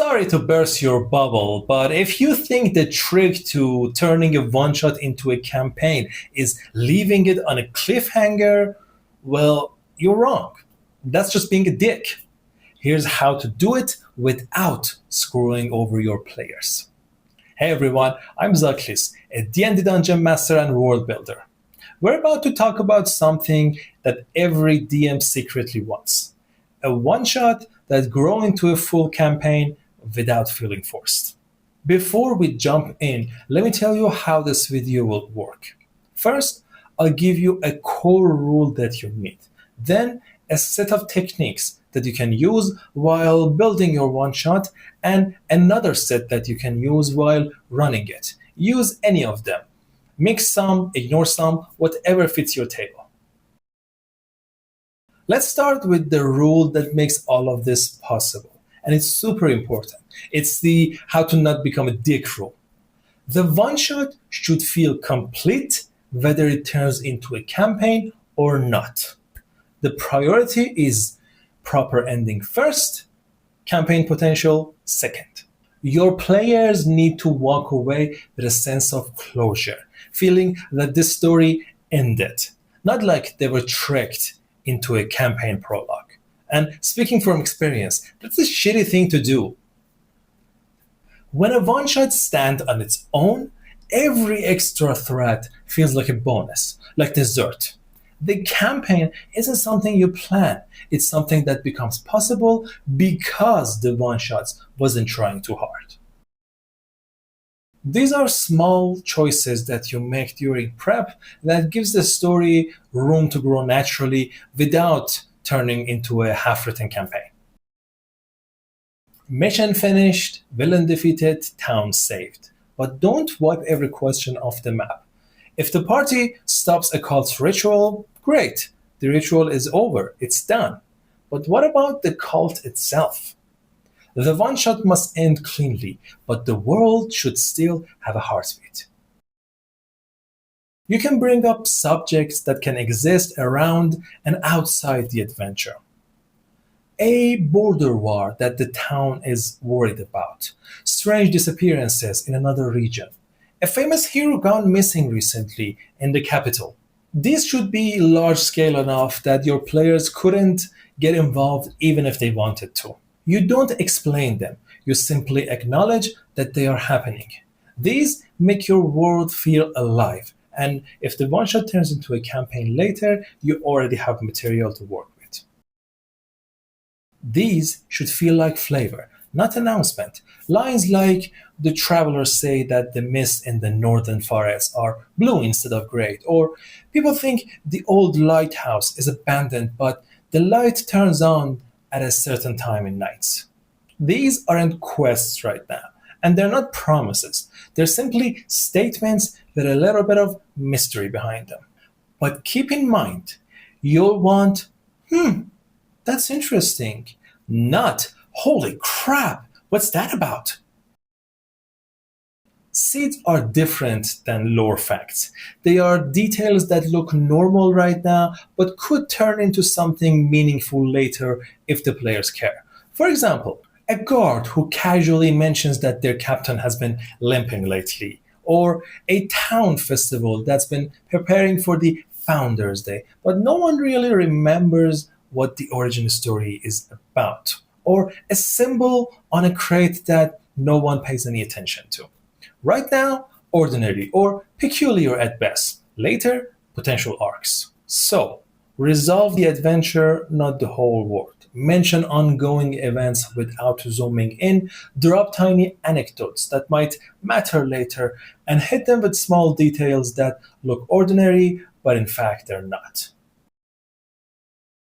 Sorry to burst your bubble, but if you think the trick to turning a one shot into a campaign is leaving it on a cliffhanger, well, you're wrong. That's just being a dick. Here's how to do it without screwing over your players. Hey everyone, I'm Zaklis, a D&D Dungeon Master and World Builder. We're about to talk about something that every DM secretly wants. A one-shot that grows into a full campaign without feeling forced. Before we jump in, let me tell you how this video will work. First, I'll give you a core rule that you need. Then, a set of techniques that you can use while building your one-shot, and another set that you can use while running it. Use any of them. Mix some, ignore some, whatever fits your table. Let's start with the rule that makes all of this possible. And it's super important. It's the how to not become a dick rule. The one-shot should feel complete whether it turns into a campaign or not. The priority is proper ending first, campaign potential second. Your players need to walk away with a sense of closure, feeling that this story ended, not like they were tricked into a campaign prologue. And speaking from experience, that's a shitty thing to do. When a one-shot stands on its own, every extra threat feels like a bonus, like dessert. The campaign isn't something you plan. It's something that becomes possible because the one-shots wasn't trying too hard. These are small choices that you make during prep that gives the story room to grow naturally without turning into a half-written campaign. Mission finished, villain defeated, town saved. But don't wipe every question off the map. If the party stops a cult's ritual, great. The ritual is over, it's done. But what about the cult itself? The one-shot must end cleanly, but the world should still have a heartbeat. You can bring up subjects that can exist around and outside the adventure. A border war that the town is worried about, strange disappearances in another region, a famous hero gone missing recently in the capital. These should be large scale enough that your players couldn't get involved even if they wanted to. You don't explain them, you simply acknowledge that they are happening. These make your world feel alive, and if the one-shot turns into a campaign later, you already have material to work with. These should feel like flavor, not announcement. Lines like, the travelers say that the mists in the northern forests are blue instead of gray, or people think the old lighthouse is abandoned but the light turns on at a certain time in nights. These aren't quests right now, and they're not promises. They're simply statements with a little bit of mystery behind them. But keep in mind, you'll want, that's interesting, not, holy crap, what's that about? Seeds are different than lore facts. They are details that look normal right now, but could turn into something meaningful later if the players care. For example, a guard who casually mentions that their captain has been limping lately, or a town festival that's been preparing for the Founders Day, but no one really remembers what the origin story is about, or a symbol on a crate that no one pays any attention to. Right now, ordinary or peculiar at best. Later, potential arcs. So, resolve the adventure, not the whole world. Mention ongoing events without zooming in. Drop tiny anecdotes that might matter later, and hit them with small details that look ordinary, but in fact they're not.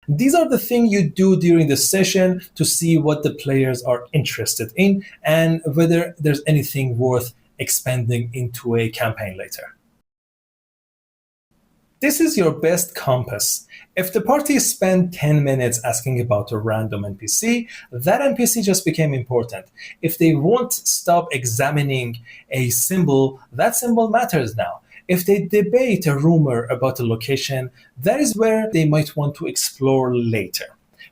These are the things you do during the session to see what the players are interested in and whether there's anything worth expanding into a campaign later. This is your best compass. If the party spent 10 minutes asking about a random NPC, that NPC just became important. If they won't stop examining a symbol, that symbol matters now. If they debate a rumor about a location, that is where they might want to explore later.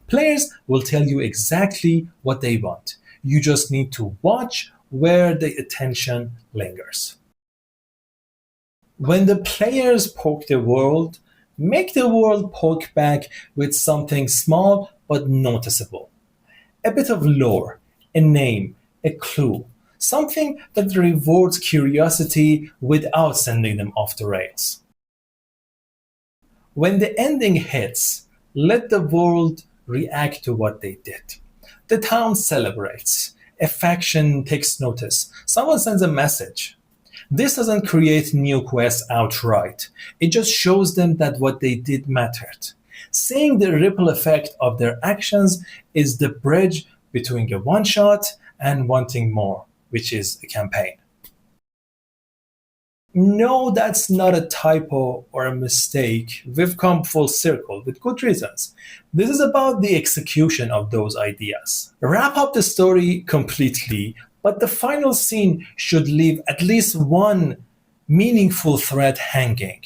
Players will tell you exactly what they want. You just need to watch where the attention lingers. When the players poke the world, make the world poke back with something small but noticeable. A bit of lore, a name, a clue, something that rewards curiosity without sending them off the rails. When the ending hits, let the world react to what they did. The town celebrates. A faction takes notice. Someone sends a message. This doesn't create new quests outright. It just shows them that what they did mattered. Seeing the ripple effect of their actions is the bridge between a one shot and wanting more, which is a campaign. No, that's not a typo or a mistake. We've come full circle with good reasons. This is about the execution of those ideas. Wrap up the story completely, but the final scene should leave at least one meaningful thread hanging.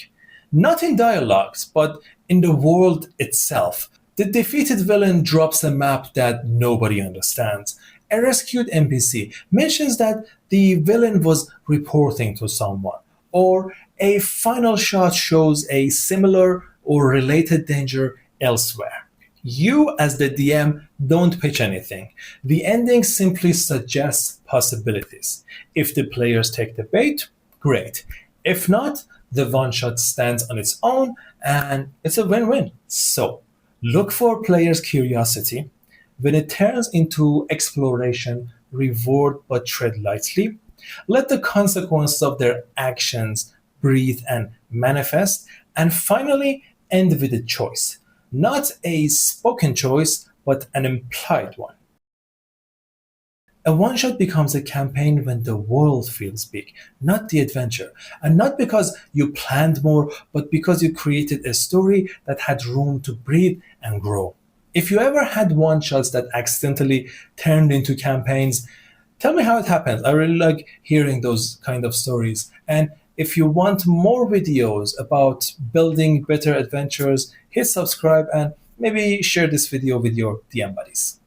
Not in dialogues, but in the world itself. The defeated villain drops a map that nobody understands. A rescued NPC mentions that the villain was reporting to someone, or a final shot shows a similar or related danger elsewhere. You, as the DM, don't pitch anything. The ending simply suggests possibilities. If the players take the bait, great. If not, the one shot stands on its own and it's a win win. So, look for players' curiosity. When it turns into exploration, reward but tread lightly. Let the consequences of their actions breathe and manifest. And finally, end with a choice. Not a spoken choice, but an implied one. A one shot becomes a campaign when the world feels big, not the adventure. And not because you planned more, but because you created a story that had room to breathe and grow. If you ever had one shots that accidentally turned into campaigns, tell me how it happens. I really like hearing those kind of stories. And if you want more videos about building better adventures, hit subscribe and maybe share this video with your DM buddies.